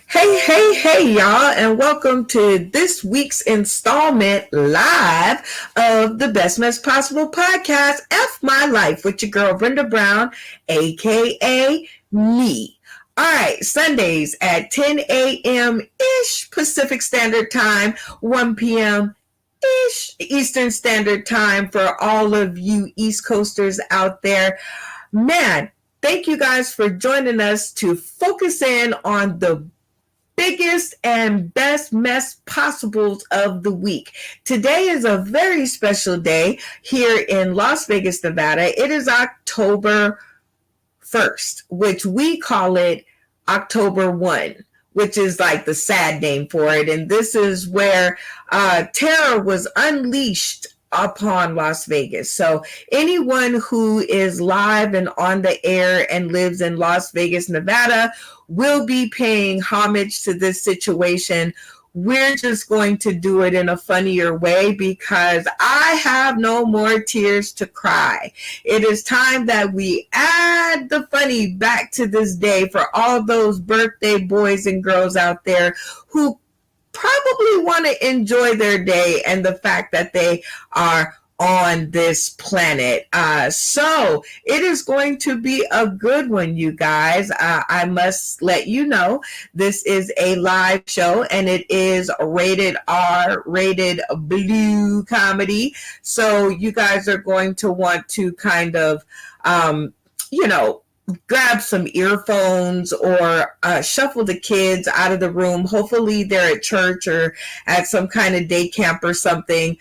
Hey, y'all, and welcome to this week's installment live of the Best Mess Possible podcast, F My Life, with your girl, Brenda Brown, aka me. All right, Sundays at 10 a.m.-ish Pacific Standard Time, 1 p.m.-ish Eastern Standard Time for all of you East Coasters out there. Man, thank you guys for joining us to focus in on the biggest and best mess possibles of the week. Today is a very special day here in Las Vegas, Nevada. It is October 1st, which we call it October 1, which is like the sad name for it. And this is where terror was unleashed upon Las Vegas. So anyone who is live and on the air and lives in Las Vegas, Nevada, will be paying homage to this situation. We're just going to do it in a funnier way because I have no more tears to cry. It is time that we add the funny back to this day for all those birthday boys and girls out there who probably want to enjoy their day and the fact that they are on this planet. So it is going to be a good one, you guys. I must let you know this is a live show and it is rated R, rated blue comedy. So you guys are going to want to kind of, grab some earphones or shuffle the kids out of the room. Hopefully they're at church or at some kind of day camp or something,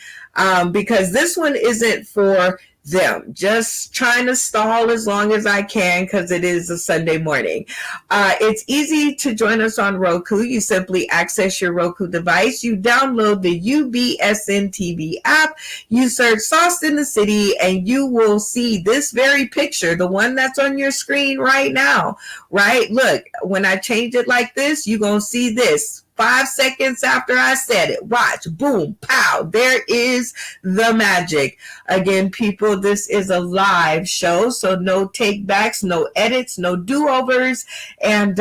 because this one isn't for them. Just trying to stall as long as I can because it is a Sunday morning. It's easy to join us on Roku. You simply access your Roku device. You download the UBSN TV app. You search Sauce in the City and you will see this very picture, the one that's on your screen right now, right? Look, when I change it like this, you're going to see this. 5 seconds after I said it, watch, boom, pow, there is the magic. Again, people, this is a live show, so no take-backs, no edits, no do-overs, and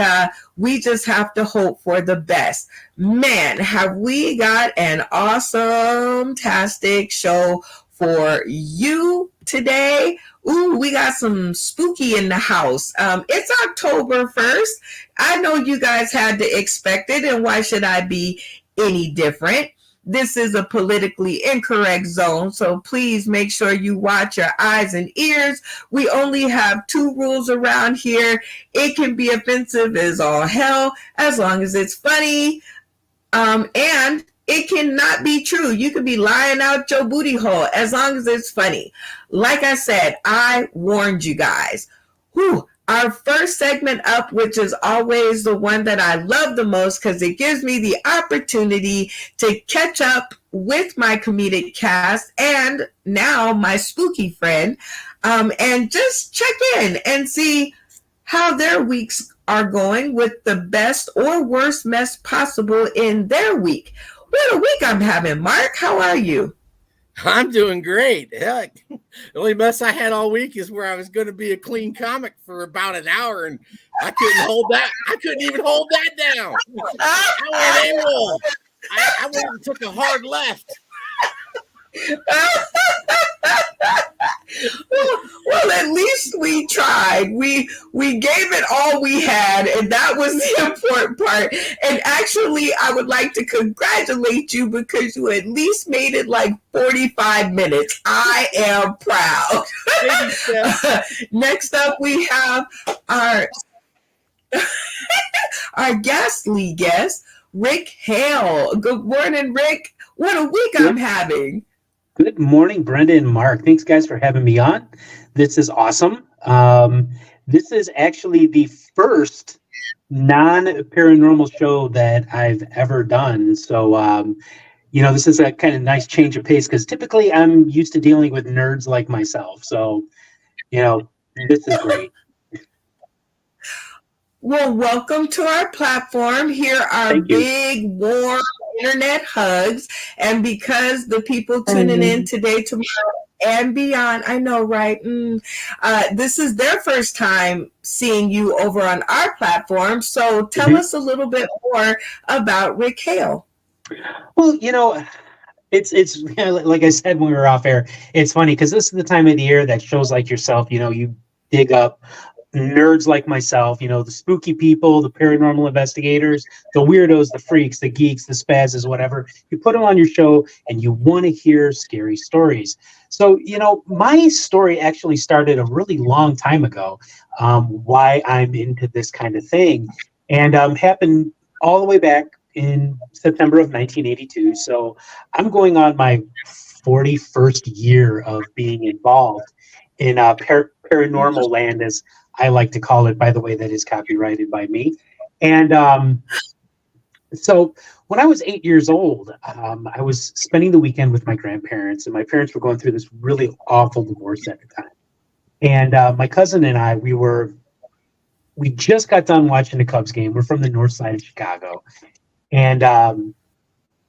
we just have to hope for the best. Man, have we got an awesome-tastic show for you today. Ooh, we got some spooky in the house. It's October 1st. I know you guys had to expect it, and why should I be any different? This is a politically incorrect zone, so please make sure you watch your eyes and ears. We only have 2 rules around here. It can be offensive as all hell, as long as it's funny, and it cannot be true. You could be lying out your booty hole as long as it's funny. Like I said, I warned you guys. Whew. Our first segment up, which is always the one that I love the most because it gives me the opportunity to catch up with my comedic cast and now my spooky friend, and just check in and see how their weeks are going with the best or worst mess possible in their week. What a week I'm having, Mark. How are you? I'm doing great. Heck, the only mess I had all week is where I was going to be a clean comic for about an hour, and I couldn't hold that. I couldn't even hold that down. I went AWOL. I went and took a hard left. Well, at least we tried. We gave it all we had, and that was the important part. And actually, I would like to congratulate you because you at least made it like 45 minutes. I am proud. Next up, we have our ghastly guest, Rick Hale. Good morning, Rick. What a week I'm having. Good morning, Brenda and Mark. Thanks, guys, for having me on. This is awesome. This is actually the first non-paranormal show that I've ever done. So, this is a kind of nice change of pace because typically I'm used to dealing with nerds like myself. So, this is great. Well, welcome to our platform. Here are big, warm internet hugs. And because the people tuning in today, tomorrow, and beyond. I know, right? This is their first time seeing you over on our platform. So tell us a little bit more about Rick Hale. Well, it's like I said when we were off air, it's funny because this is the time of the year that shows like yourself, you dig up nerds like myself, the spooky people, the paranormal investigators, the weirdos, the freaks, the geeks, the spazzes, whatever. You put them on your show and you want to hear scary stories. So, my story actually started a really long time ago, why I'm into this kind of thing, and happened all the way back in September of 1982. So I'm going on my 41st year of being involved in paranormal land, as I like to call it, by the way, that is copyrighted by me. And so when I was 8 years old, I was spending the weekend with my grandparents, and my parents were going through this really awful divorce at the time. And my cousin and I, we just got done watching the Cubs game. We're from the north side of Chicago. And,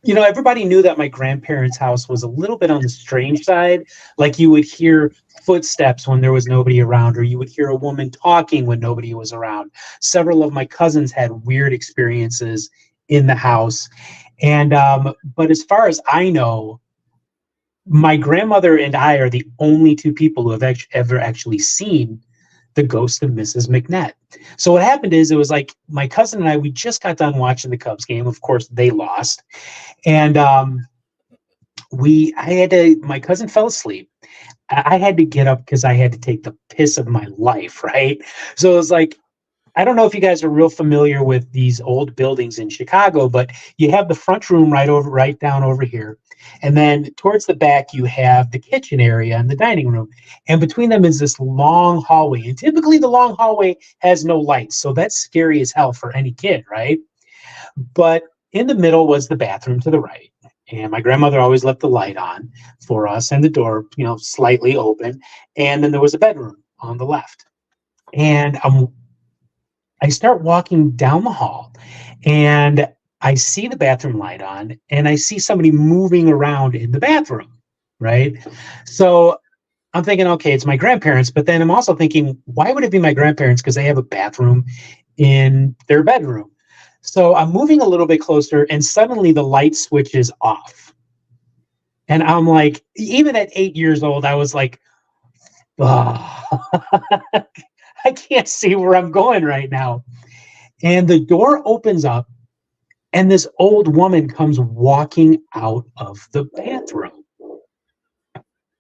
everybody knew that my grandparents' house was a little bit on the strange side. Like you would hear footsteps when there was nobody around, or you would hear a woman talking when nobody was around. Several of my cousins had weird experiences in the house. And, but as far as I know, my grandmother and I are the only two people who have ever actually seen the ghost of Mrs. McNett. So what happened is, it was like my cousin and I, we just got done watching the Cubs game. Of course, they lost. And my cousin fell asleep. I had to get up because I had to take the piss of my life, right? So it was like, I don't know if you guys are real familiar with these old buildings in Chicago, but you have the front room right down over here. And then towards the back, you have the kitchen area and the dining room. And between them is this long hallway. And typically the long hallway has no lights. So that's scary as hell for any kid, right? But in the middle was the bathroom to the right. And my grandmother always left the light on for us and the door, slightly open. And then there was a bedroom on the left. And I start walking down the hall, and I see the bathroom light on, and I see somebody moving around in the bathroom, right? So I'm thinking, okay, it's my grandparents, but then I'm also thinking, why would it be my grandparents? Because they have a bathroom in their bedroom. So I'm moving a little bit closer, and suddenly the light switches off. And I'm like, even at 8 years old, I was like, oh, I can't see where I'm going right now. And the door opens up, and this old woman comes walking out of the bathroom.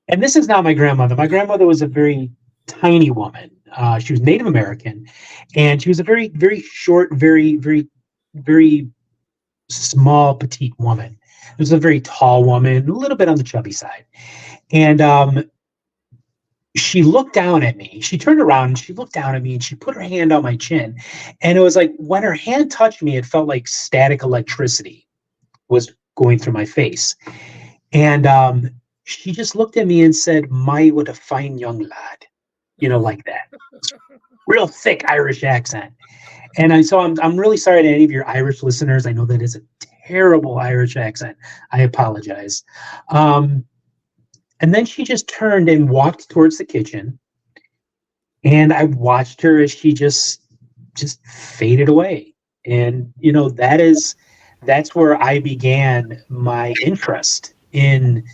And this is not my grandmother. My grandmother was a very tiny woman. She was Native American, and she was a very, very short, very, very, very small, petite woman. It was a very tall woman, a little bit on the chubby side. And she looked down at me. She turned around and she looked down at me, and she put her hand on my chin. And it was like, when her hand touched me, it felt like static electricity was going through my face. And she just looked at me and said, "My, what a fine young lad," like that. Real thick Irish accent. And so I'm really sorry to any of your Irish listeners. I know that is a terrible Irish accent. I apologize. And then she just turned and walked towards the kitchen, and I watched her as she just faded away. And that's where I began my interest in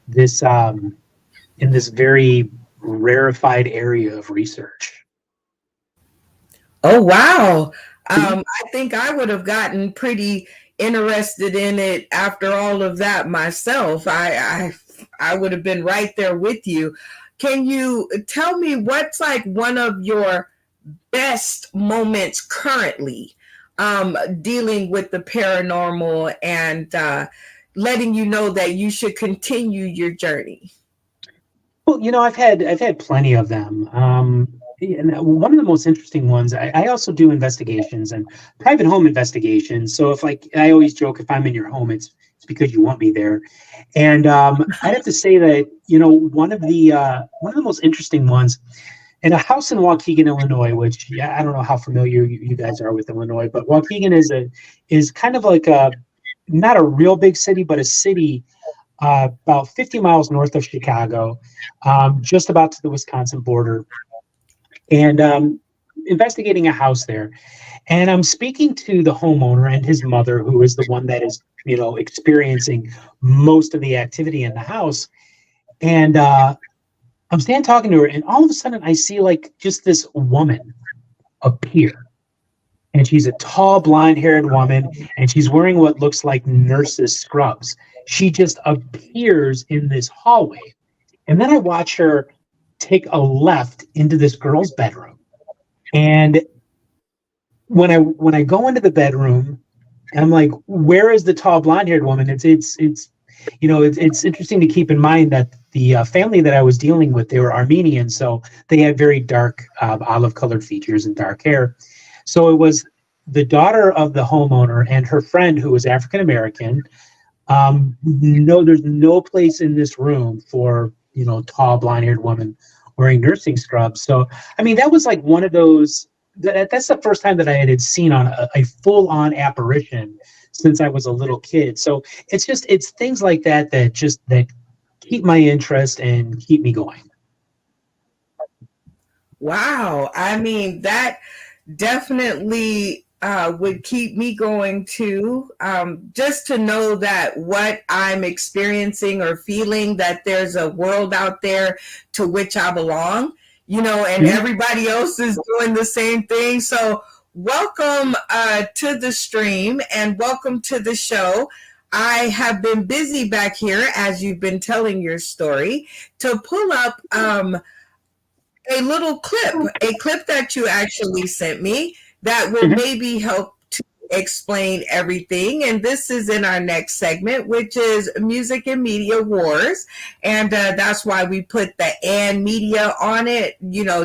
this very rarefied area of research. Oh, wow. I think I would have gotten pretty interested in it after all of that myself. I would have been right there with you. Can you tell me what's like one of your best moments currently dealing with the paranormal and letting you know that you should continue your journey? Well, I've had plenty of them. And one of the most interesting ones, I also do investigations and private home investigations. So I always joke, if I'm in your home, it's because you want me there. And I'd have to say that, one of the most interesting ones, in a house in Waukegan, Illinois, which I don't know how familiar you guys are with Illinois, but Waukegan is kind of like not a real big city, but a city about 50 miles north of Chicago, just about to the Wisconsin border, and investigating a house there. And I'm speaking to the homeowner and his mother, who is the one that is, experiencing most of the activity in the house. And I'm standing talking to her, and all of a sudden I see like just this woman appear. And she's a tall, blonde-haired woman, and she's wearing what looks like nurse's scrubs. She just appears in this hallway. And then I watch her take a left into this girl's bedroom. And when I go into the bedroom, I'm like, where is the tall blonde-haired woman? It's interesting to keep in mind that the family that I was dealing with, they were Armenian, so they had very dark olive-colored features and dark hair. So it was the daughter of the homeowner and her friend who was African American. No, there's no place in this room for tall blonde-haired woman wearing nursing scrubs. So I mean, that was like one of those. That's the first time that I had seen on a full-on apparition since I was a little kid. So it's things like that that keep my interest and keep me going. Wow. I mean, that definitely would keep me going too. Just to know that what I'm experiencing or feeling, that there's a world out there to which I belong, and everybody else is doing the same thing. So welcome to the stream and welcome to the show. I have been busy back here as you've been telling your story to pull up a little clip that you actually sent me that will maybe help to explain everything. And this is in our next segment, which is Music and Media Wars. And that's why we put the and media on it,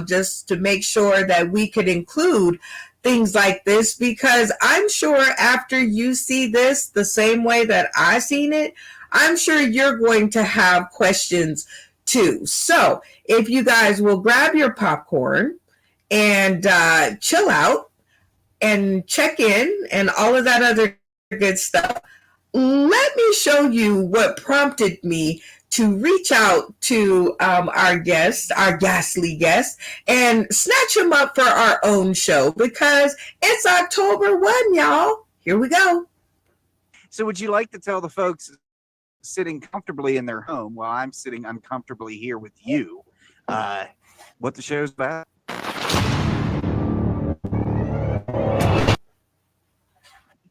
just to make sure that we could include things like this, because I'm sure after you see this the same way that I seen it, I'm sure you're going to have questions too. So if you guys will grab your popcorn and chill out and check in and all of that other good stuff, let me show you what prompted me to reach out to our guest, our ghastly guest, and snatch him up for our own show, because it's October 1, y'all. Here we go. So would you like to tell the folks sitting comfortably in their home while I'm sitting uncomfortably here with you what the show's about?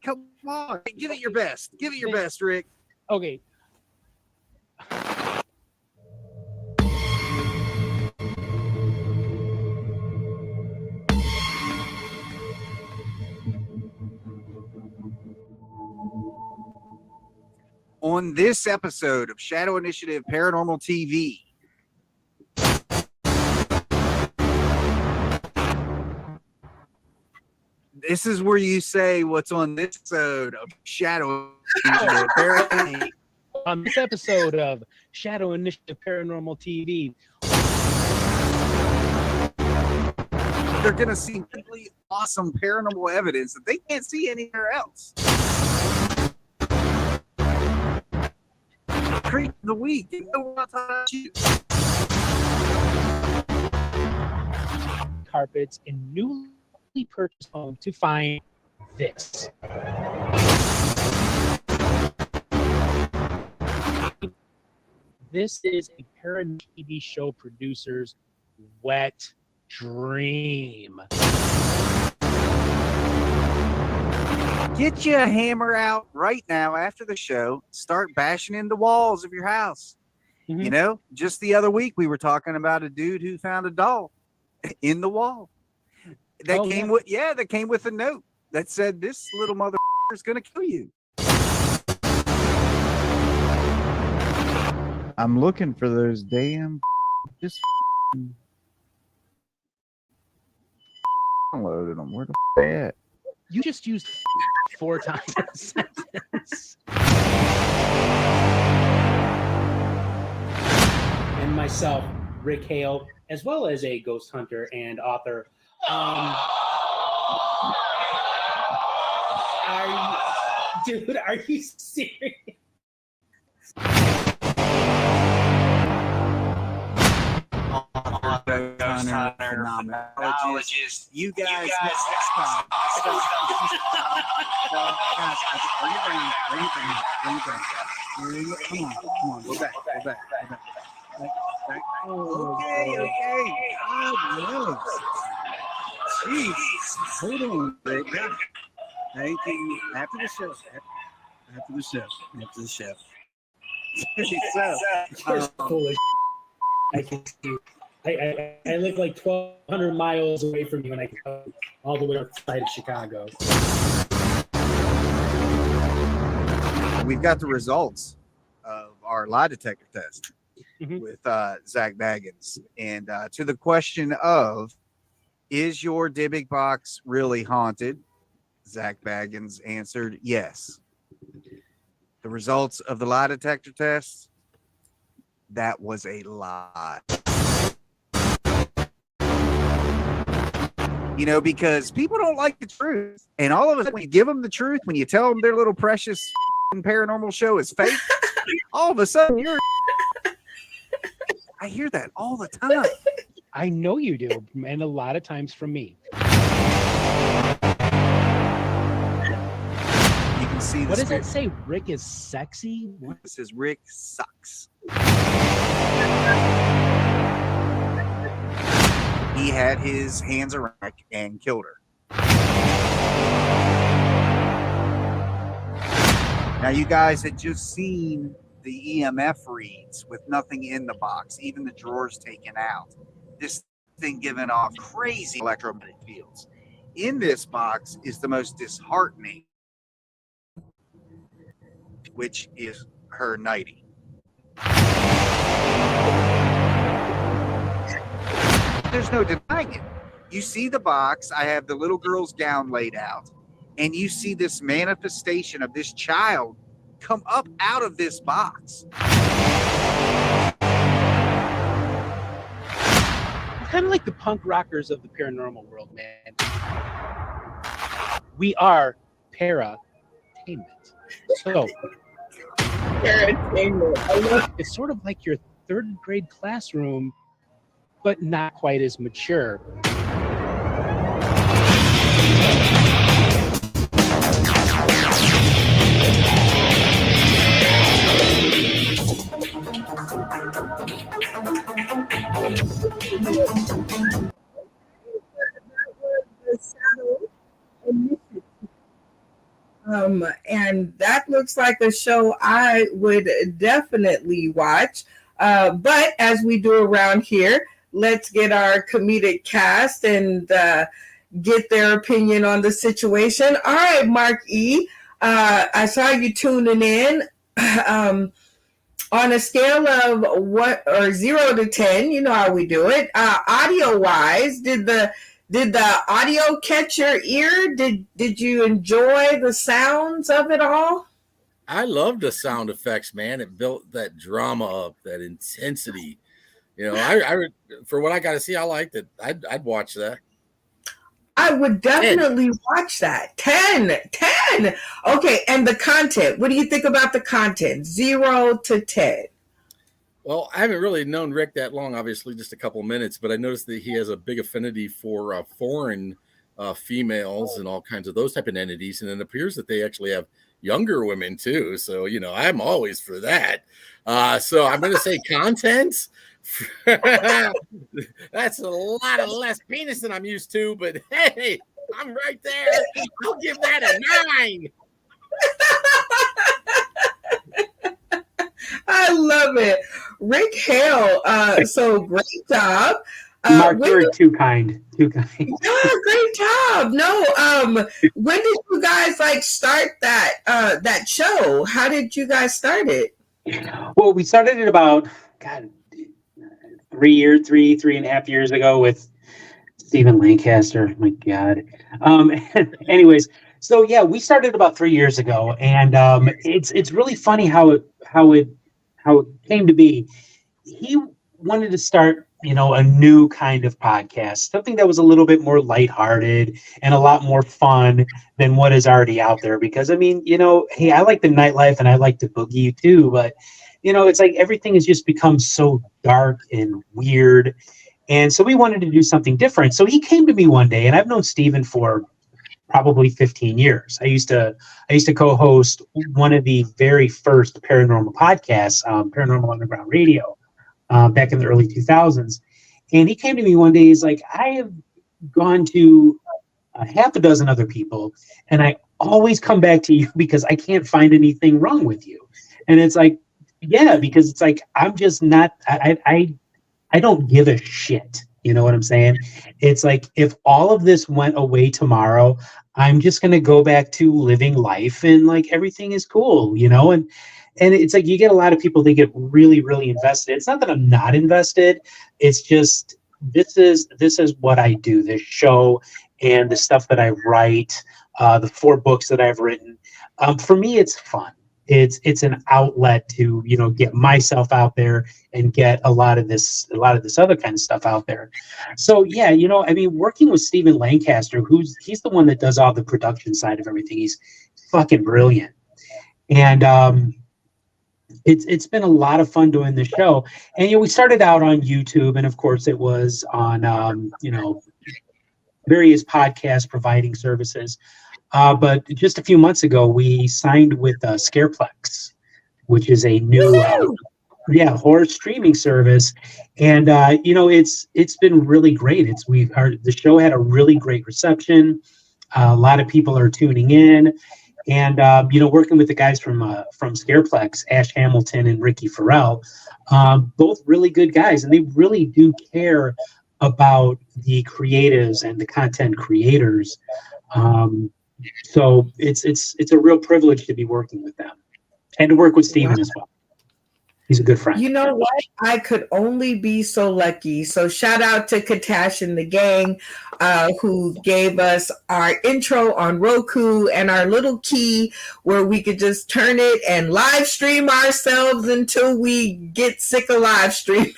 Come on, give it your best. Give it your best, Rick. Okay. On this episode of Shadow Initiative Paranormal TV, this is where you say what's on this episode of Shadow Initiative Paranormal. On this episode of Shadow Initiative Paranormal TV, they're going to see really awesome paranormal evidence that they can't see anywhere else. Creep of the week. You know what I'm talking about. carpets in newly purchased home to find this. This is a paranormal TV show producer's wet dream. Get you a hammer out right now after the show. Start bashing in the walls of your house. Mm-hmm. You know, just the other week we were talking about a dude who found a doll in the wall. That came with a note that said, "This little mother is gonna kill you." I'm looking for those damn just downloaded them. Where the they at? You just used 4 times in a sentence. And myself, Rick Hale, as well as a ghost hunter and author. Are you serious? hunter, phenomenologist. You guys, next time. Guys, bring it down. Come on. Go back. Okay. God knows. Jeez. Hold on, Rick. Thank you. After the show. You're foolish. I can see. I live like 1,200 miles away from you, and I can go all the way outside of Chicago. We've got the results of our lie detector test with Zach Baggins, and to the question of, is your Dybbuk box really haunted? Zach Baggins answered yes. The results of the lie detector test, that was a lie. You know, because people don't like the truth. And all of a sudden, when you give them the truth, when you tell them their little precious paranormal show is fake, all of a sudden I hear that all the time. I know you do, and a lot of times from me. See, what does that say? Rick is sexy? It says Rick sucks. He had his hands around her and killed her. Now, you guys had just seen the EMF reads with nothing in the box, even the drawers taken out. This thing giving off crazy electromagnetic fields. In this box is the most disheartening, which is her nightie. There's no denying it. You see the box. I have the little girl's gown laid out, and you see this manifestation of this child come up out of this box. Kind of like the punk rockers of the paranormal world, man. We are para-tainment. So it's sort of like your third grade classroom, but not quite as mature. And that looks like a show I would definitely watch. But as we do around here, let's get our comedic cast and get their opinion on the situation. All right, Mark E. I saw you tuning in. On a scale of 0 to 10, you know how we do it. Audio wise, did the audio catch your ear? Did you enjoy the sounds of it all? I love the sound effects, man. It built that drama up, that intensity. You know, I for what I got to see, I liked it. I'd watch that. I would definitely watch that. 10. Okay, and the content. What do you think about the content? 0 to 10. Well, I haven't really known Rick that long, obviously, just a couple minutes, but I noticed that he has a big affinity for foreign females and all kinds of those type of entities. And it appears that they actually have younger women too. So, you know, I'm always for that. So I'm going to say content. That's a lot of less penis than I'm used to, but hey, I'm right there. I'll give that a 9. I love it. Rick Hale, so great job. Mark, you're too kind. Yeah, great job. No, when did you guys start that show? How did you guys start it? Well, we started it about 3.5 years ago with Stephen Lancaster. My God. Anyways, so yeah, we started about 3 years ago, and it's really funny how it came to be. He wanted to start, a new kind of podcast, something that was a little bit more lighthearted and a lot more fun than what is already out there. Because hey, I like the nightlife and I like to boogie too, but it's like everything has just become so dark and weird. And so we wanted to do something different. So he came to me one day, and I've known Steven for probably 15 years. I used to co-host one of the very first paranormal podcasts, Paranormal Underground Radio, back in the early 2000s. And he came to me one day. He's like, I have gone to half a dozen other people, and I always come back to you because I can't find anything wrong with you. And it's like, yeah, because it's like, I'm just not, I don't give a shit. You know what I'm saying? It's like, if all of this went away tomorrow, I'm just going to go back to living life and like everything is cool, you know? And it's like, you get a lot of people, they get really, really invested. It's not that I'm not invested. It's just, this is what I do, this show and the stuff that I write, the 4 books that I've written. For me, it's fun. It's an outlet to, you know, get myself out there and get a lot of this other kind of stuff out there. So yeah, you know, I mean, working with Stephen Lancaster, he's the one that does all the production side of everything. He's fucking brilliant. And it's been a lot of fun doing this show. And you know, we started out on YouTube, and of course it was on you know, various podcast providing services. But just a few months ago, we signed with Scareplex, which is a new horror streaming service, and you know, it's been really great. The show had a really great reception. A lot of people are tuning in, and you know, working with the guys from Scareplex, Ash Hamilton and Ricky Farrell, both really good guys, and they really do care about the creatives and the content creators. So it's a real privilege to be working with them and to work with Steven as well. He's a good friend. You know what? I could only be so lucky. So shout out to Katash and the gang who gave us our intro on Roku and our little key where we could just turn it and live stream ourselves until we get sick of live streaming.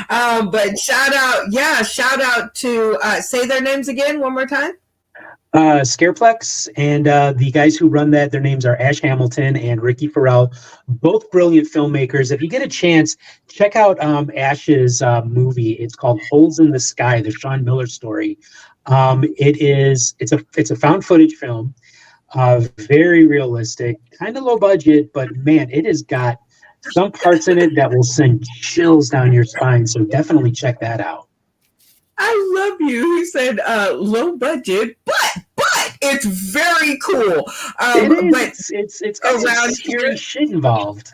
But shout out to say their names again one more time. Scareplex, and the guys who run that, their names are Ash Hamilton and Ricky Farrell, both brilliant filmmakers. If you get a chance, check out Ash's movie. It's called Holes in the Sky, the Sean Miller story. It's a found footage film, very realistic, kind of low budget, but man, it has got some parts in it that will send chills down your spine. So definitely check that out. I love you. He said low budget, but it's very cool. But it's got some scary shit involved.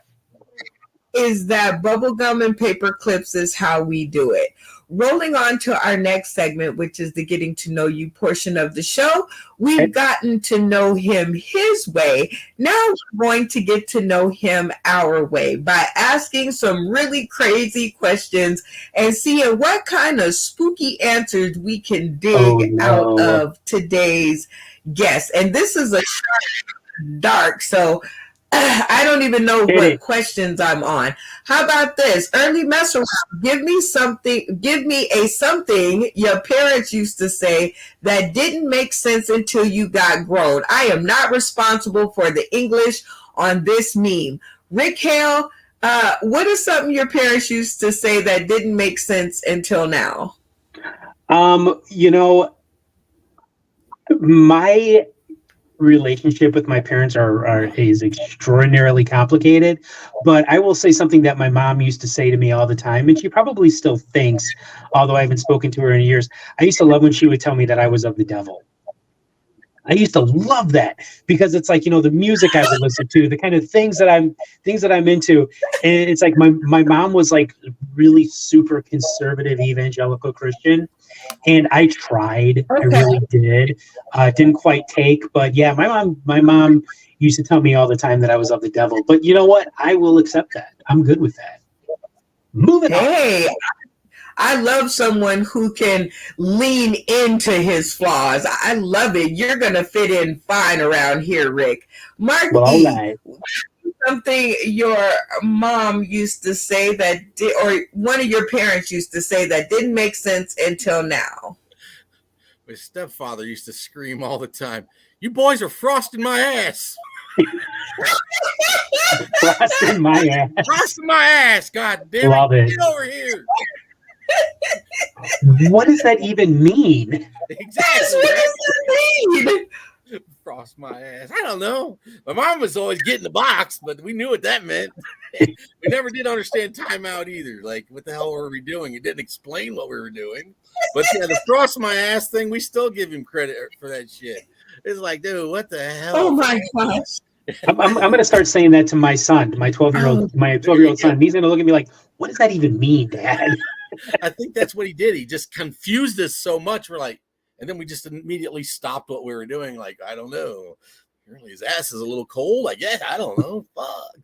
Is that bubblegum and paper clips is how we do it. Rolling on to our next segment, which is the getting to know you portion of the show. We've gotten to know him his way. Now we're going to get to know him our way by asking some really crazy questions and seeing what kind of spooky answers we can dig out of today's guest. And this is a dark, so I don't even know what questions I'm on. How about this? Early mess around. Give me a something your parents used to say that didn't make sense until you got grown. I am not responsible for the English on this meme. Rick Hale, what is something your parents used to say that didn't make sense until now? You know, my relationship with my parents is extraordinarily complicated, but I will say something that my mom used to say to me all the time, and she probably still thinks, although I haven't spoken to her in years. I used to love when she would tell me that I was of the devil. I used to love that because it's like, you know, the music I would listen to, the kind of things that I'm into. And it's like my mom was like really super conservative evangelical Christian. And I tried, I really did. Didn't quite take, but yeah, my mom used to tell me all the time that I was of the devil. But you know what? I will accept that. I'm good with that. Moving on. I love someone who can lean into his flaws. I love it. You're going to fit in fine around here, Rick. Mark E., something your mom used to say or one of your parents used to say that didn't make sense until now. My stepfather used to scream all the time, "You boys are frosting my ass." Frosting my ass. Frosting my ass. God damn it. Love it. Get over here. What does that even mean? Exactly. What does that mean? Frost my ass. I don't know. My mom was always getting the box, but we knew what that meant. We never did understand timeout either. Like, what the hell were we doing? It didn't explain what we were doing. But yeah, the frost my ass thing, we still give him credit for that shit. It's like, dude, what the hell? Oh my gosh. I'm going to start saying that to my son, my 12-year-old son. He's going to look at me like, what does that even mean, Dad? I think that's what he did. He just confused us so much. We're like, and then we just immediately stopped what we were doing. Like, I don't know. Apparently his ass is a little cold. I guess. I don't know. Fuck.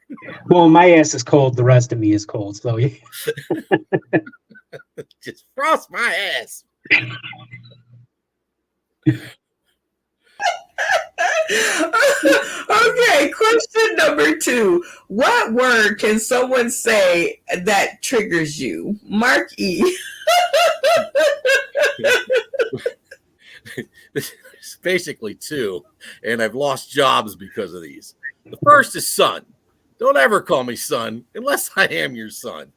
Well, my ass is cold. The rest of me is cold. So yeah. Just frost my ass. Okay, question number 2. What word can someone say that triggers you? Mark E. It's basically 2, and I've lost jobs because of these. The first is son. Don't ever call me son unless I am your son.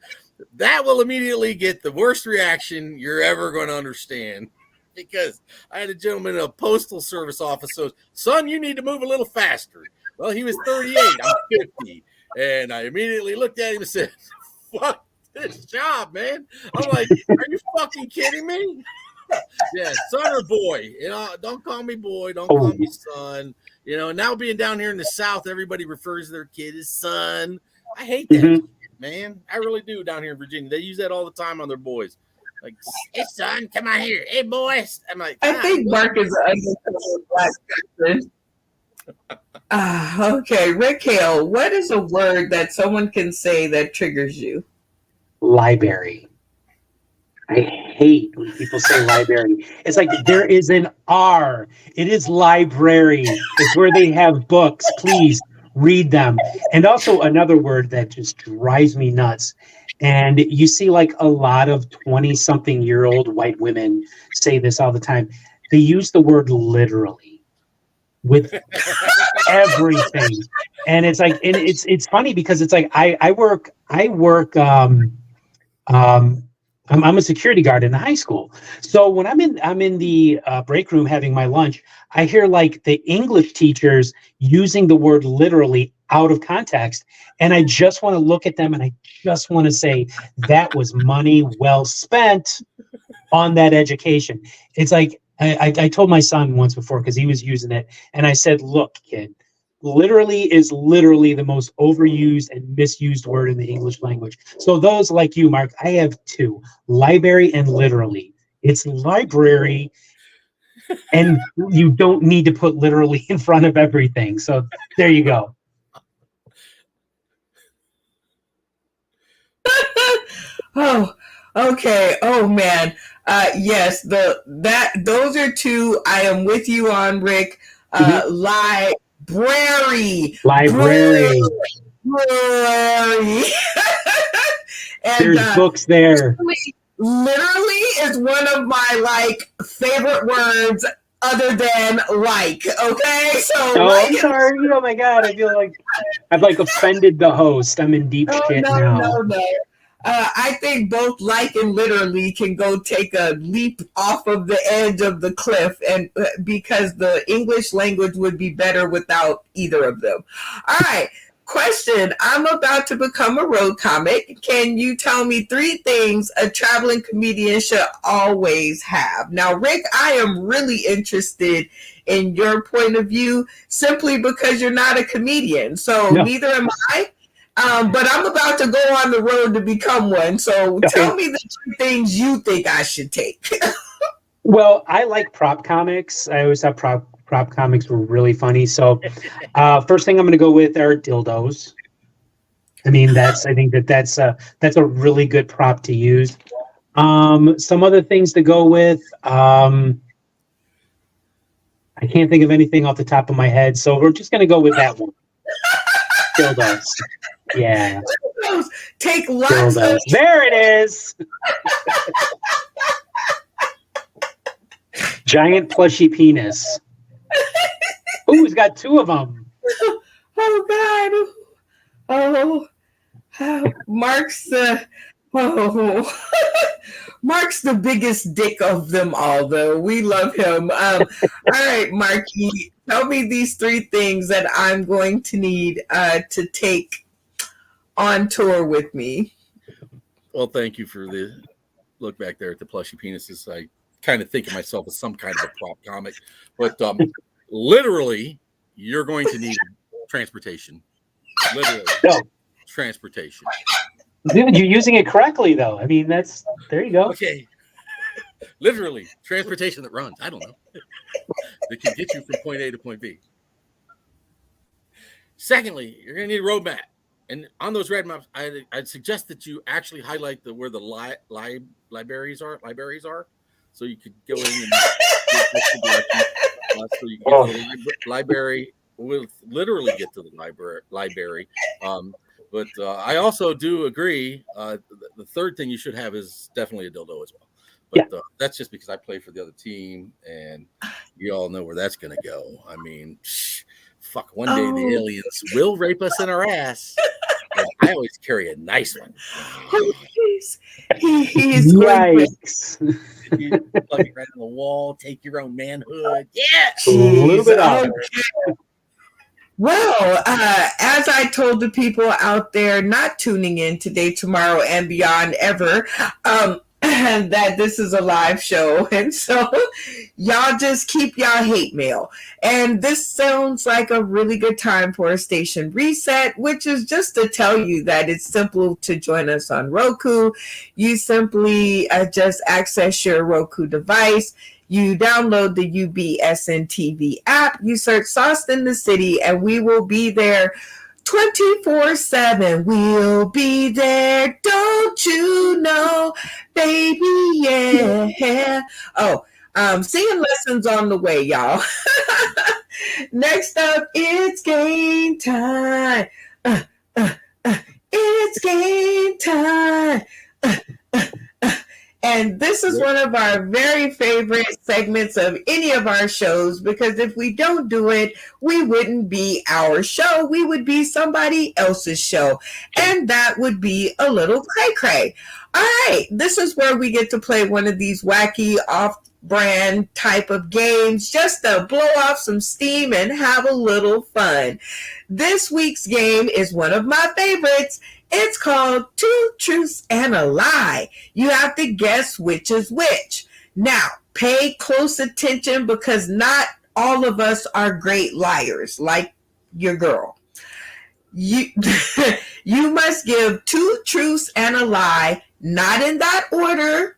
That will immediately get the worst reaction you're ever going to understand. Because I had a gentleman in a postal service office says, son, you need to move a little faster. Well, he was 38. I'm 50. And I immediately looked at him and said, fuck this job, man. I'm like, are you fucking kidding me? Yeah, son or boy. You know, don't call me boy. Don't call me son. You know, now being down here in the South, everybody refers to their kid as son. I hate that shit, man. I really do down here in Virginia. They use that all the time on their boys. Like, hey, son, come on here. Hey, boys. I'm like, I think Mark is an undercover black person. Okay, Rick Hale, what is a word that someone can say that triggers you? Library. I hate when people say library. It's like there is an R. It is library. It's where they have books. Please read them. And also another word that just drives me nuts. And you see like a lot of 20-something-year-old white women say this all the time. They use the word literally with everything. And it's like, and it's funny because it's like I'm a security guard in a high school. So when I'm in the break room having my lunch, I hear like the English teachers using the word literally out of context. And I just want to look at them and I just want to say that was money well spent on that education. It's like I told my son once before because he was using it. And I said, look, kid, literally is literally the most overused and misused word in the English language. So those like you, Mark, I have 2, library and literally. It's library, and you don't need to put literally in front of everything. So there you go. Oh, okay. Oh man. Yes, those are 2 I am with you on, Rick. Library. Library. And there's books there. Literally is one of my like favorite words other than like. Okay, so I'm sorry. Oh my god, I feel like I've like offended the host. I'm in deep shit now. No. I think both like and literally can go take a leap off of the edge of the cliff, and because the English language would be better without either of them. All right. Question. I'm about to become a road comic. Can you tell me 3 things a traveling comedian should always have? Now, Rick, I am really interested in your point of view simply because you're not a comedian. So neither am I. But I'm about to go on the road to become one. So tell me the 2 things you think I should take. Well, I like prop comics. I always thought prop comics were really funny. So first thing I'm going to go with are dildos. I mean, that's a really good prop to use. Some other things to go with. I can't think of anything off the top of my head. So we're just going to go with that one. Dildos. Yeah. Take lots of. There it is. Giant plushy penis. Ooh, he's got 2 of them. Oh God. Oh, Mark's Oh, Mark's the biggest dick of them all, though. We love him. All right, Marky, tell me these three things that I'm going to need to take on tour with me. Well, thank you for the look back there at the plushy penises. I kind of think of myself as some kind of a prop comic, but literally, you're going to need transportation. Literally, transportation. Dude, you're using it correctly, though. I mean, there you go. Okay. Literally, transportation that runs. I don't know. That can get you from point A to point B. Secondly, you're going to need a roadmap. And on those red maps, I'd suggest that you actually highlight where the libraries are, so you could go in and so you can get to the library. We'll literally get to the library. But I also do agree. The third thing you should have is definitely a dildo as well. But that's just because I play for the other team, and you all know where that's going to go. I mean, fuck, one day the aliens will rape us in our ass. And I always carry a nice one. He's Yikes. You plug it right on the wall, take your own manhood. Yeah. A little bit out. Well, as I told the people out there not tuning in today, tomorrow, and beyond ever, that this is a live show. And so y'all just keep y'all hate mail. And this sounds like a really good time for a station reset, which is just to tell you that it's simple to join us on Roku. You simply just access your Roku device. You download the UBSN TV app. You search Sauce in the City, and we will be there 24/7. We'll be there. Don't you know, baby? Yeah. Oh, singing lessons on the way, y'all. Next up, it's game time. It's game time. And this is one of our very favorite segments of any of our shows, because if we don't do it, we wouldn't be our show. We would be somebody else's show. And that would be a little cray-cray. All right, this is where we get to play one of these wacky off-brand type of games just to blow off some steam and have a little fun. This week's game is one of my favorites. It's called Two Truths and a Lie. You have to guess which is which. Now, pay close attention, because not all of us are great liars, like your girl. You must give two truths and a lie, not in that order,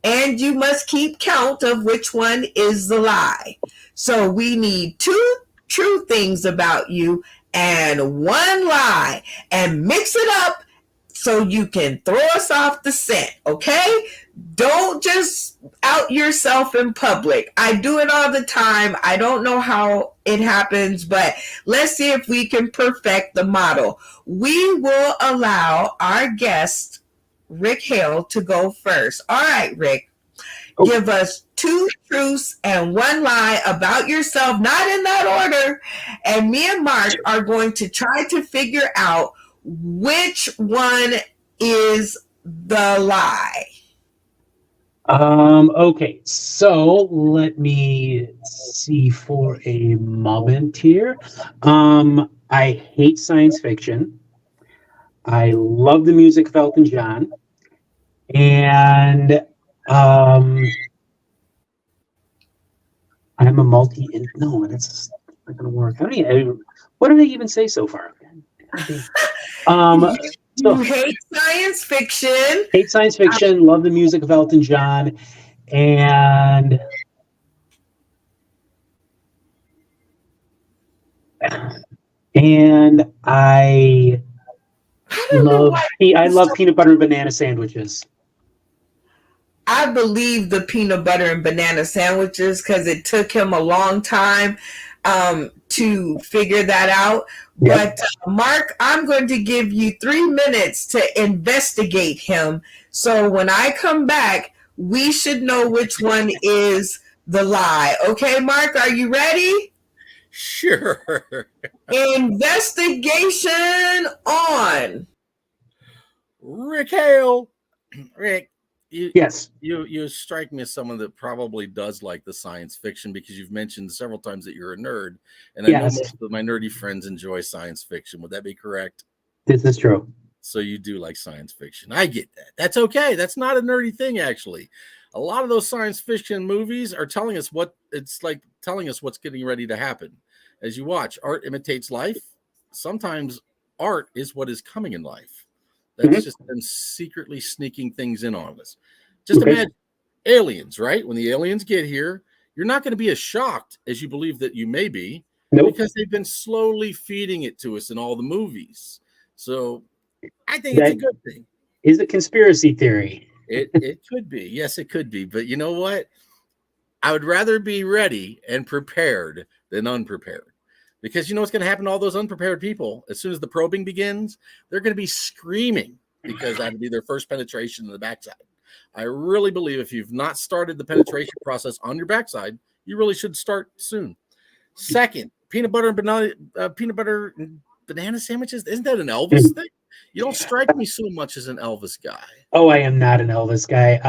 and you must keep count of which one is the lie. So we need two true things about you and one lie, and mix it up so you can throw us off the scent, okay? Don't just out yourself in public. I do it all the time. I don't know how it happens, but let's see if we can perfect the model. We will allow our guest, Rick Hale, to go first. All right, Rick. Give us two truths and one lie about yourself, not in that order. And me and Mark are going to try to figure out which one is the lie. Okay, so let me see for a moment here. I hate science fiction. I love the music of Elton John. And I'm a no, that's not going to work. What did I even say so far? You hate science fiction. Hate science fiction, love the music of Elton John, and I love peanut butter and banana sandwiches. I believe the peanut butter and banana sandwiches, because it took him a long time to figure that out. Yep. But Mark, I'm going to give you 3 minutes to investigate him. So when I come back, we should know which one is the lie. Okay, Mark, are you ready? Sure. Investigation on. Rick Hale. Rick, Yes. you strike me as someone that probably does like the science fiction because you've mentioned several times that you're a nerd, and I know Yes. most of my nerdy friends enjoy science fiction. Would that be correct? This is true. So you do like science fiction. I get that. That's okay. That's not a nerdy thing, actually. A lot of those science fiction movies are telling us telling us what's getting ready to happen. As you watch, art imitates life. Sometimes art is what is coming in life. That's just them secretly sneaking things in on us. Just imagine aliens, right? When the aliens get here, you're not going to be as shocked as you believe that you may be because they've been slowly feeding it to us in all the movies. So I think it's a good thing. Is a conspiracy theory. It could be. Yes, it could be. But you know what? I would rather be ready and prepared than unprepared. Because you know what's going to happen to all those unprepared people? As soon as the probing begins, they're going to be screaming because that'd be their first penetration in the backside. I really believe if you've not started the penetration process on your backside, you really should start soon. Second, peanut butter and banana sandwiches. Isn't that an Elvis thing? You don't strike me so much as an Elvis guy. Oh, I am not an Elvis guy.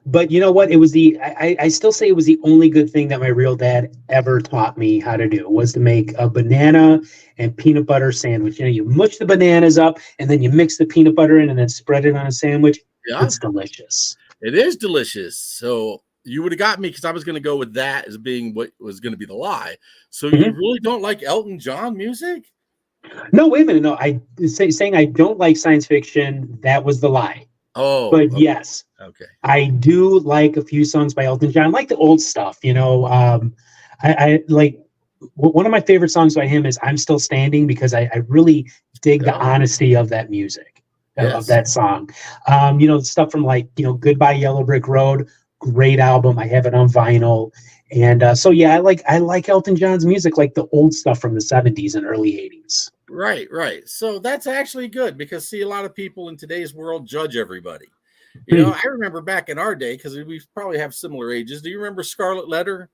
But you know what? It was I still say it was the only good thing that my real dad ever taught me how to do was to make a banana and peanut butter sandwich. You know, you mush the bananas up and then you mix the peanut butter in and then spread it on a sandwich. Yeah. It's delicious. It is delicious. So you would have got me because I was going to go with that as being what was going to be the lie. So you really don't like Elton John music? No, wait a minute. No, saying I don't like science fiction. That was the lie. Oh, but yes, I do like a few songs by Elton John, like the old stuff. You know, I like one of my favorite songs by him is "I'm Still Standing" because I really dig the honesty of that music, of that song. You know, stuff from like "Goodbye Yellow Brick Road," great album. I have it on vinyl, and so yeah, I like Elton John's music, like the old stuff from the '70s and early '80s. Right. So that's actually good because see, a lot of people in today's world judge everybody. You know, I remember back in our day, because we probably have similar ages. Do you remember Scarlet Letter,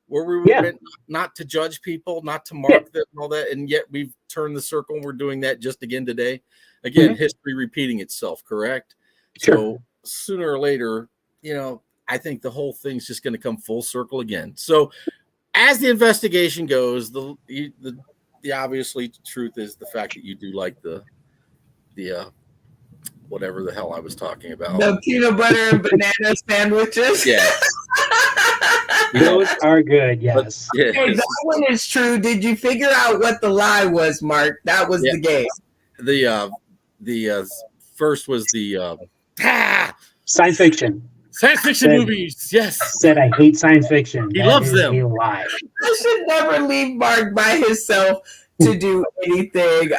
where we were meant not to judge people, not to mark them and all that, and yet we've turned the circle and we're doing that just again today. Again, history repeating itself, correct? Sure. So sooner or later, you know, I think the whole thing's just going to come full circle again. So as the investigation goes, the obviously truth is the fact that you do like the whatever the hell I was talking about. The peanut butter and banana sandwiches. Yeah. Those are good, yes. Hey, that one is true. Did you figure out what the lie was, Mark? That was the game. The first was the science fiction. Science fiction movies, yes. Said I hate science fiction. He loves them. A lie. I should never leave Mark by himself to do anything.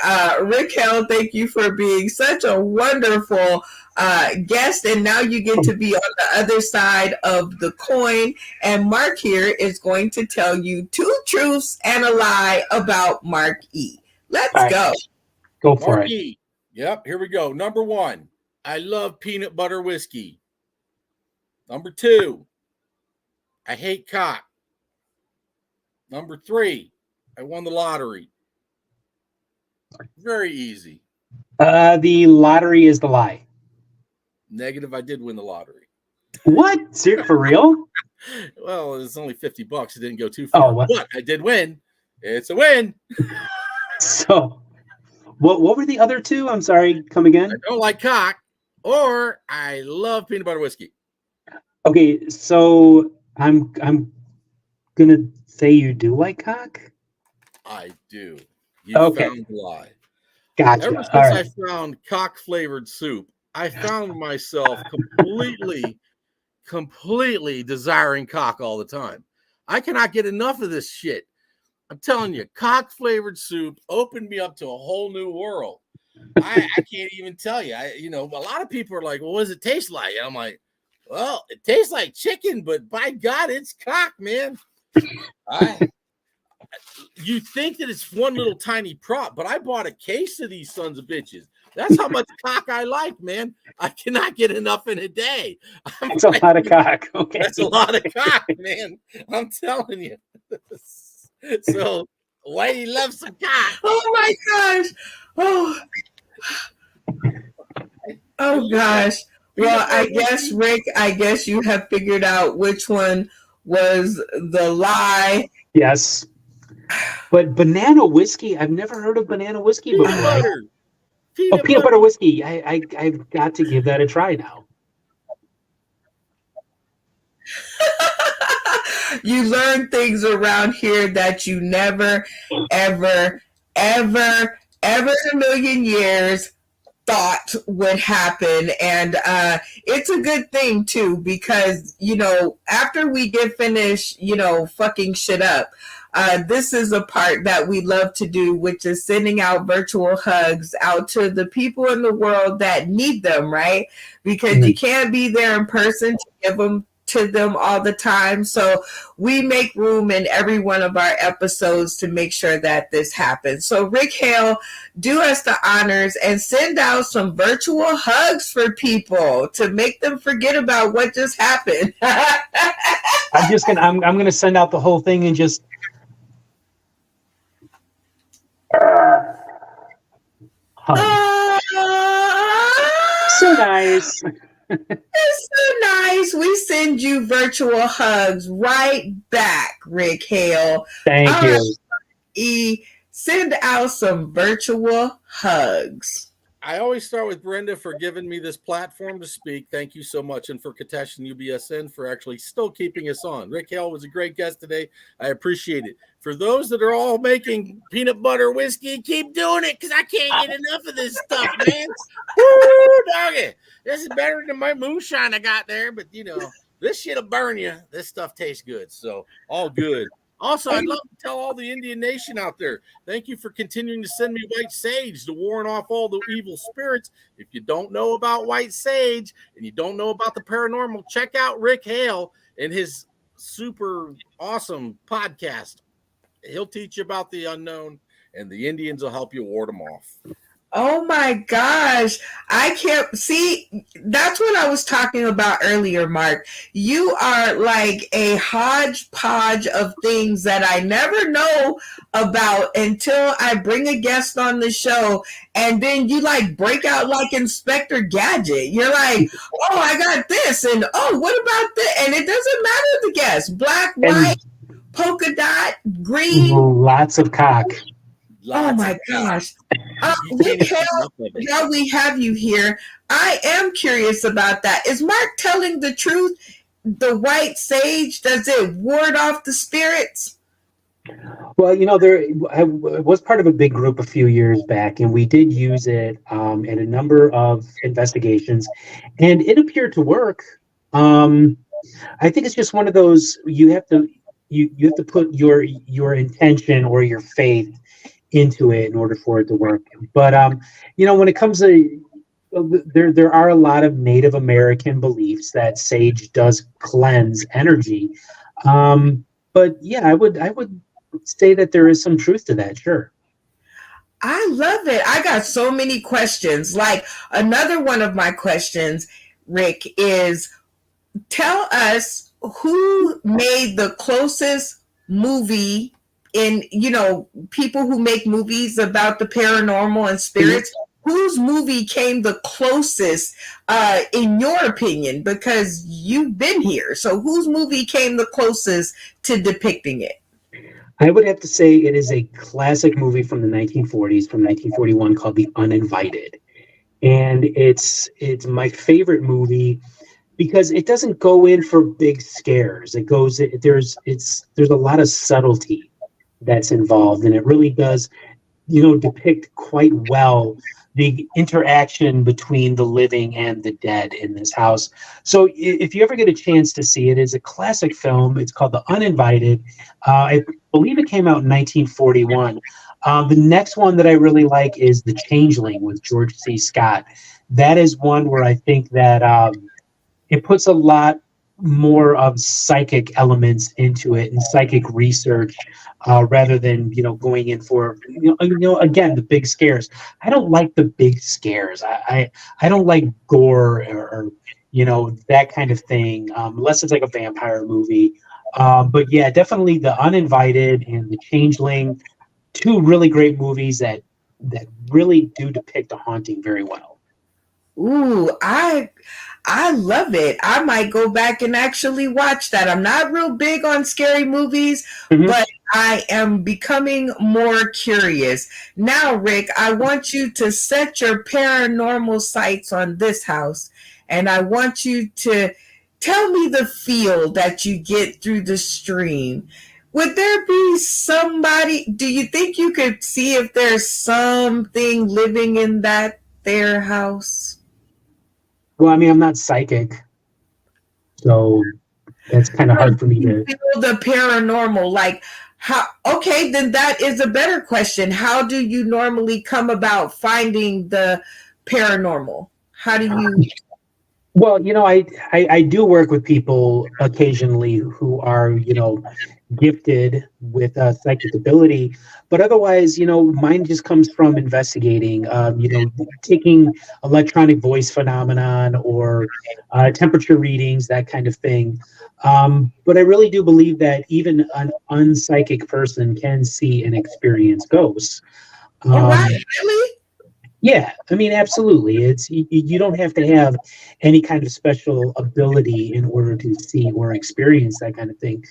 Rick Hale, thank you for being such a wonderful guest, and now you get to be on the other side of the coin. And Mark here is going to tell you 2 truths and a lie about Mark E. Let's go. Go for Mark it. E. Yep, here we go. Number 1, I love peanut butter whiskey. Number 2, I hate cock. Number 3, I won the lottery. Very easy. The lottery is the lie. Negative, I did win the lottery. What? For real? Well, it's only $50. It didn't go too far. Oh, but I did win. It's a win. So, what were the other 2? I'm sorry. Come again? I don't like cock, or I love peanut butter whiskey. Okay, so I'm gonna say you do like cock. I do. You found the lie. Gotcha. Ever since I found cock flavored soup, I found myself completely desiring cock all the time. I cannot get enough of this shit. I'm telling you, cock flavored soup opened me up to a whole new world. I can't even tell you. A lot of people are like, well, what does it taste like? And I'm like, well, it tastes like chicken, but by God, it's cock, man. You think that it's one little tiny prop, but I bought a case of these sons of bitches. That's how much cock I like, man. I cannot get enough in a day. That's a lot of cock. Okay. That's a lot of cock, man. I'm telling you. So, why do you love some cock? Oh, my gosh. Oh. Oh gosh. Well, I guess Rick, I guess you have figured out which one was the lie. Yes. But banana whiskey, I've never heard of banana whiskey before. Peanut butter. Oh, peanut butter whiskey. I've got to give that a try now. You learn things around here that you never, ever, ever, ever in a million years thought would happen. And it's a good thing too, because after we get finished fucking shit up, this is a part that we love to do, which is sending out virtual hugs out to the people in the world that need them, right? Because you can't be there in person to give them to them all the time. So we make room in every one of our episodes to make sure that this happens. So Rick Hale, do us the honors and send out some virtual hugs for people to make them forget about what just happened. I'm gonna send out the whole thing and just hug. So nice. It's so nice. We send you virtual hugs right back, Rick Hale. Thank you. Send out some virtual hugs. I always start with Brenda for giving me this platform to speak. Thank you so much. And for Katesh and UBSN for actually still keeping us on. Rick Hale was a great guest today. I appreciate it. For those that are all making peanut butter whiskey, keep doing it because I can't get enough of this stuff, man. Woo, doggy. This is better than my moonshine I got there, but this shit'll burn you. This stuff tastes good. So all good. Also, I'd love to tell all the Indian Nation out there, thank you for continuing to send me white sage to warn off all the evil spirits. If you don't know about white sage and you don't know about the paranormal, check out Rick Hale and his super awesome podcast. He'll teach you about the unknown, and the Indians will help you ward them off. Oh my gosh. I can't see. That's what I was talking about earlier, Mark. You are like a hodgepodge of things that I never know about until I bring a guest on the show. And then you like break out like Inspector Gadget. You're like, oh, I got this. And oh, what about this? And it doesn't matter the guest. Black, white, polka dot, green. Lots of cock. Oh my gosh. Rick Hale, now we have you here. I am curious about that. Is Mark telling the truth? The white sage, does it ward off the spirits? Well, I was part of a big group a few years back, and we did use it in a number of investigations, and it appeared to work. I think it's just one of those, you have to put your intention or your faith into it in order for it to work. But when it comes to there are a lot of Native American beliefs that sage does cleanse energy. But yeah, I would say that there is some truth to that, sure. I love it. I got so many questions. Like another one of my questions, Rick, is tell us who made the closest movie in, people who make movies about the paranormal and spirits. Mm-hmm. Whose movie came the closest, in your opinion, because you've been here? So whose movie came the closest to depicting it? I would have to say it is a classic movie from the 1940s, from 1941, called The Uninvited. And it's my favorite movie because it doesn't go in for big scares. There's a lot of subtlety that's involved, and it really does, depict quite well the interaction between the living and the dead in this house. So if you ever get a chance to see it, it's a classic film. It's called The Uninvited. I believe it came out in 1941. The next one that I really like is The Changeling with George C. Scott. That is one where I think that it puts a lot more of psychic elements into it and psychic research rather than going in for again, the big scares. I don't like the big scares. I don't like gore or that kind of thing, unless it's like a vampire movie. But yeah, definitely The Uninvited and The Changeling, two really great movies that really do depict a haunting very well. Ooh, I love it. I might go back and actually watch that. I'm not real big on scary movies, but I am becoming more curious. Now, Rick, I want you to set your paranormal sights on this house, and I want you to tell me the feel that you get through the stream. Would there be somebody? Do you think you could see if there's something living in that their house? Well, I mean, I'm not psychic, so that's kind of hard for me You to. feel the paranormal, like how? Okay, then that is a better question. How do you normally come about finding the paranormal? How do you? Well, I do work with people occasionally who are, gifted with psychic ability, but otherwise, mine just comes from investigating, taking electronic voice phenomenon or temperature readings, that kind of thing. But I really do believe that even an unpsychic person can see and experience ghosts. All right, really? Yeah, I mean, absolutely. It's you don't have to have any kind of special ability in order to see or experience that kind of thing.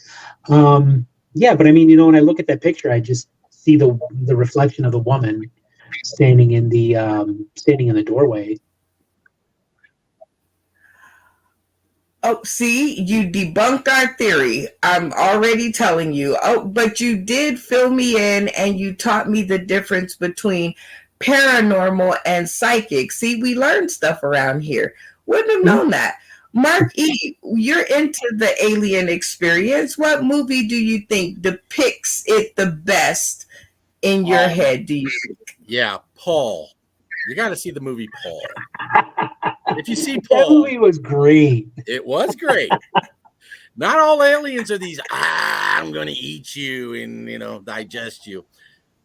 Yeah, but I mean, when I look at that picture, I just see the reflection of a woman standing in the doorway. Oh, see, you debunked our theory. I'm already telling you. Oh, but you did fill me in and you taught me the difference between paranormal and psychic. See, we learned stuff around here. Wouldn't have known that. Mark E., you're into the alien experience. What movie do you think depicts it the best in your head, do you think? Yeah, Paul. You got to see the movie Paul. If you see That Paul, movie was great. it was great. Not all aliens are these, I'm going to eat you and, digest you.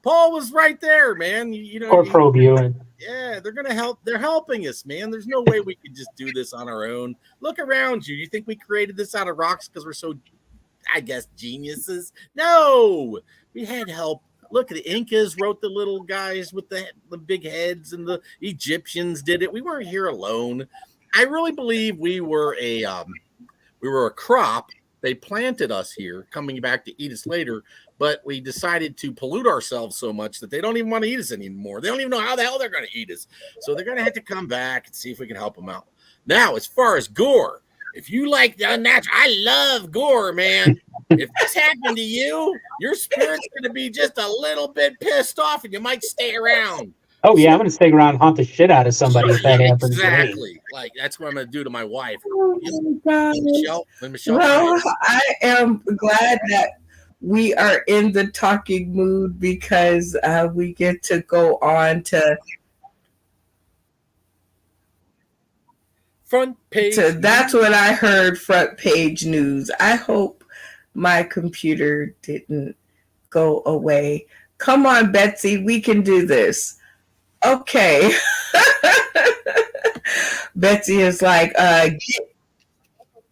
Paul was right there, man. Or probe you. Yeah, they're going to help. They're helping us, man. There's no way we could just do this on our own. Look around you. You think we created this out of rocks because we're so, I guess, geniuses? No, we had help. Look, the Incas wrote the little guys with the big heads, and the Egyptians did it. We weren't here alone. I really believe we were a crop. They planted us here, coming back to eat us later, but we decided to pollute ourselves so much that they don't even want to eat us anymore. They don't even know how the hell they're going to eat us. So they're going to have to come back and see if we can help them out. Now, as far as gore, if you like the unnatural, I love gore, man. If this happened to you, your spirit's going to be just a little bit pissed off and you might stay around. Oh, yeah, I'm going to stay around and haunt the shit out of somebody if that happens. Exactly. Like, that's what I'm going to do to my wife. Oh, my God. Michelle, well, I am glad that we are in the talking mood because we get to go on to front page. So that's what I heard, front page news. I hope my computer didn't go away. Come on, Betsy, we can do this. Okay. Betsy is like,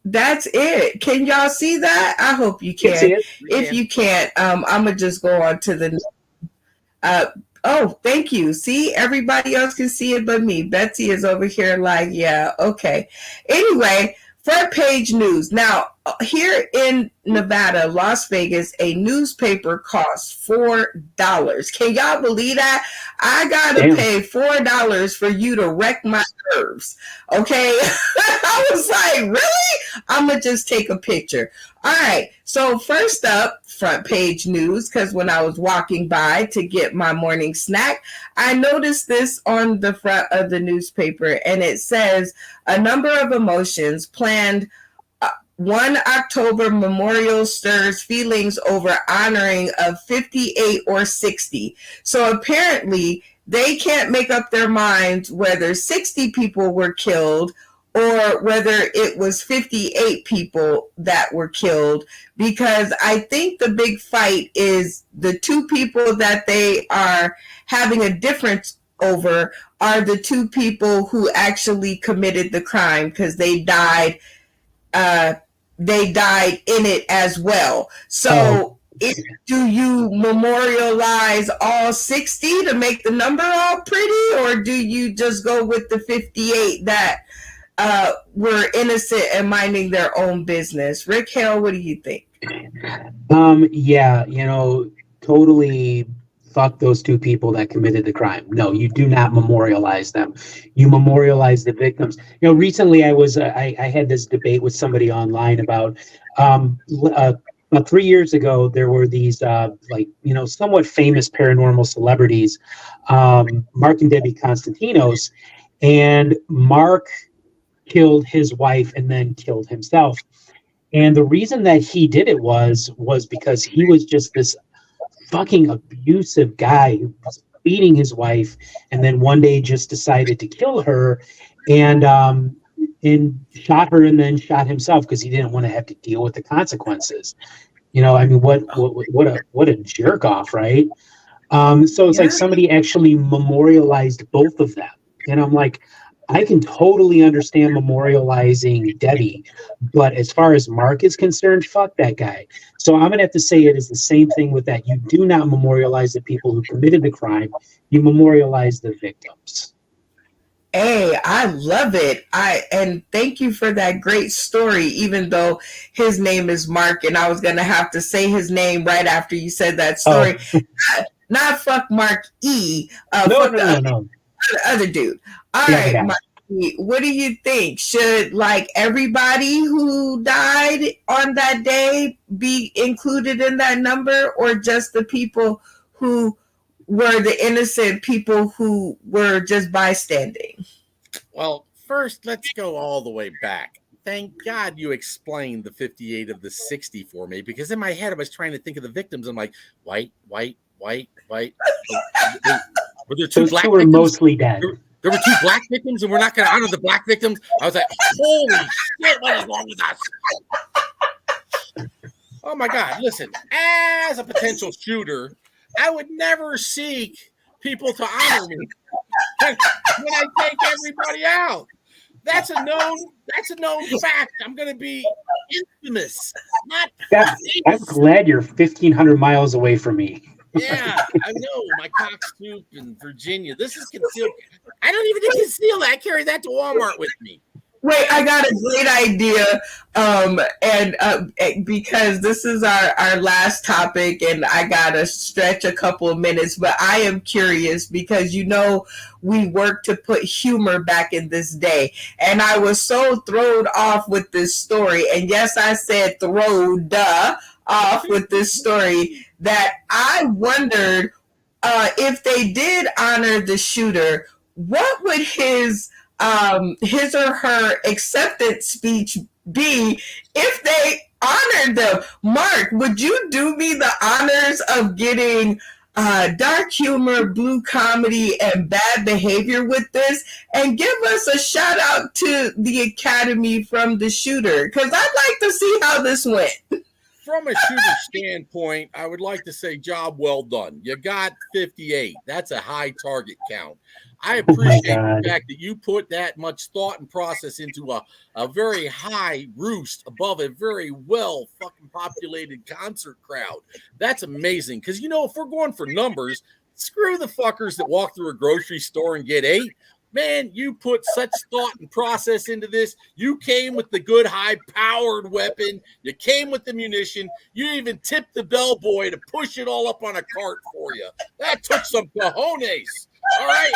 that's it. Can y'all see that? I hope you can. If you can't, I'm going to just go on to the oh, thank you. See, everybody else can see it but me. Betsy is over here like, yeah, okay. Anyway, front page news. Now, here in Nevada, Las Vegas, a newspaper costs $4. Can y'all believe that? I got to pay $4 for you to wreck my nerves. Okay? I was like, really? I'm going to just take a picture. All right. So first up, front page news, because when I was walking by to get my morning snack, I noticed this on the front of the newspaper, and it says a number of emotions planned. 1 October memorial stirs feelings over honoring of 58 or 60. So apparently they can't make up their minds whether 60 people were killed or whether it was 58 people that were killed, because I think the big fight is the two people that they are having a difference over are the two people who actually committed the crime, because they died in it as well. So Do you memorialize all 60 to make the number all pretty, or do you just go with the 58 that were innocent and minding their own business? Rick Hale, what do you think? Yeah, totally fuck those two people that committed the crime. No, you do not memorialize them. You memorialize the victims. Recently I had this debate with somebody online about about 3 years ago, there were these somewhat famous paranormal celebrities, Mark and Debbie Constantinos, and Mark killed his wife and then killed himself. And the reason that he did it was because he was just this fucking abusive guy who was beating his wife, and then one day just decided to kill her, and shot her and then shot himself because he didn't want to have to deal with the consequences. What a jerk off, right? So it's like somebody actually memorialized both of them, and I'm like, I can totally understand memorializing Debbie, but as far as Mark is concerned, fuck that guy. So I'm gonna have to say it is the same thing with that. You do not memorialize the people who committed the crime. You memorialize the victims. Hey, I love it. And thank you for that great story, even though his name is Mark, and I was gonna have to say his name right after you said that story. Oh. Not fuck Mark E. No. The other dude. All right, Mark E, what do you think? Should everybody who died on that day be included in that number, or just the people who were the innocent people who were just bystanding? Well, first, let's go all the way back. Thank God you explained the 58 of the 60 for me, because in my head I was trying to think of the victims. I'm like, white. Were there two black victims? Were mostly dead. There were two black victims, and we're not going to honor the black victims. I was like, holy shit, what is wrong with us? Oh my God, listen, as a potential shooter, I would never seek people to honor me when I take everybody out. That's a known fact. I'm going to be infamous. I'm glad you're 1,500 miles away from me. Yeah, I know. My cock's scoop in Virginia. This is concealed. I don't even need to conceal that. I carry that to Walmart with me. Wait, I got a great idea. And because this is our last topic, and I gotta stretch a couple of minutes, but I am curious because we work to put humor back in this day, and I was so thrown off with this story. And yes, I said throwed off with this story that I wondered if they did honor the shooter, what would his or her acceptance speech be if they honored them? Mark, would you do me the honors of getting dark humor, blue comedy, and bad behavior with this, and give us a shout out to the Academy from the shooter? Because I'd like to see how this went. From a shooter standpoint, I would like to say job well done. You got 58. That's a high target count. I appreciate the fact that you put that much thought and process into a very high roost above a very well fucking populated concert crowd. That's amazing. Because, if we're going for numbers, screw the fuckers that walk through a grocery store and get 8. Man, you put such thought and process into this. You came with the good high-powered weapon. You came with the munition. You even tipped the bellboy to push it all up on a cart for you. That took some cojones. All right?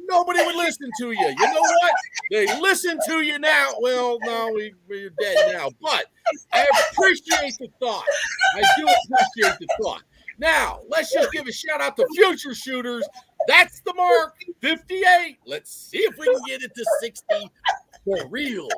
Nobody would listen to you. You know what? They listen to you now. Well, no, we're dead now. But I appreciate the thought. I do appreciate the thought. Now, let's just give a shout out to future shooters. That's the mark, 58. Let's see if we can get it to 60 for real.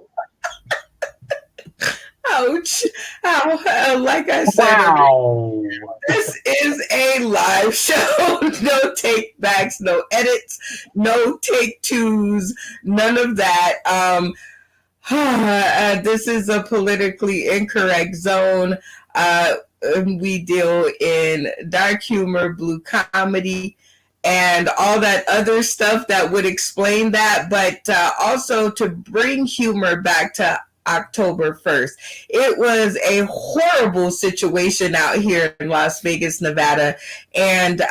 Ouch. Like I said, wow. This is a live show. No take backs, no edits, no take twos, none of that. This is a politically incorrect zone. We deal in dark humor, blue comedy, and all that other stuff that would explain that, but also to bring humor back to October 1st. It was a horrible situation out here in Las Vegas, Nevada. And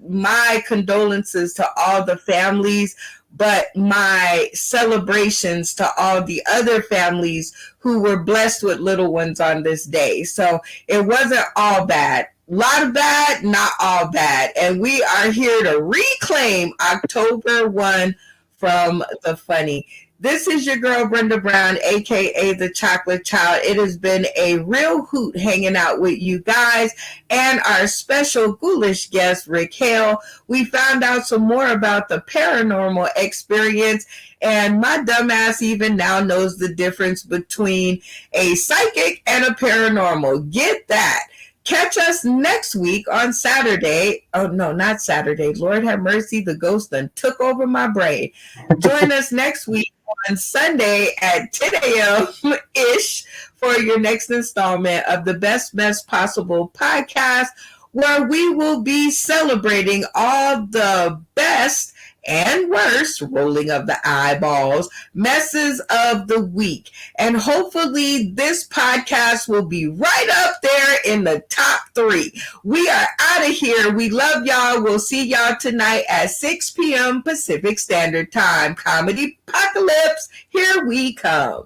my condolences to all the families, but my celebrations to all the other families who were blessed with little ones on this day. So it wasn't all bad. A lot of bad, not all bad. And we are here to reclaim October 1 from the funny. This is your girl, Brenda Brown, aka the Chocolate Child. It has been a real hoot hanging out with you guys and our special ghoulish guest, Rick Hale. We found out some more about the paranormal experience, and my dumbass even now knows the difference between a psychic and a paranormal. Get that. Catch us next week on Saturday. Oh, no, not Saturday. Lord have mercy. The ghost done took over my brain. Join us next week on Sunday at 10 a.m.-ish for your next installment of the Best Possible podcast, where we will be celebrating all the best and worst, rolling of the eyeballs, messes of the week. And hopefully this podcast will be right up there in the top 3. We are out of here. We love y'all. We'll see y'all tonight at 6 p.m. Pacific Standard Time. Comedy Apocalypse, here we come.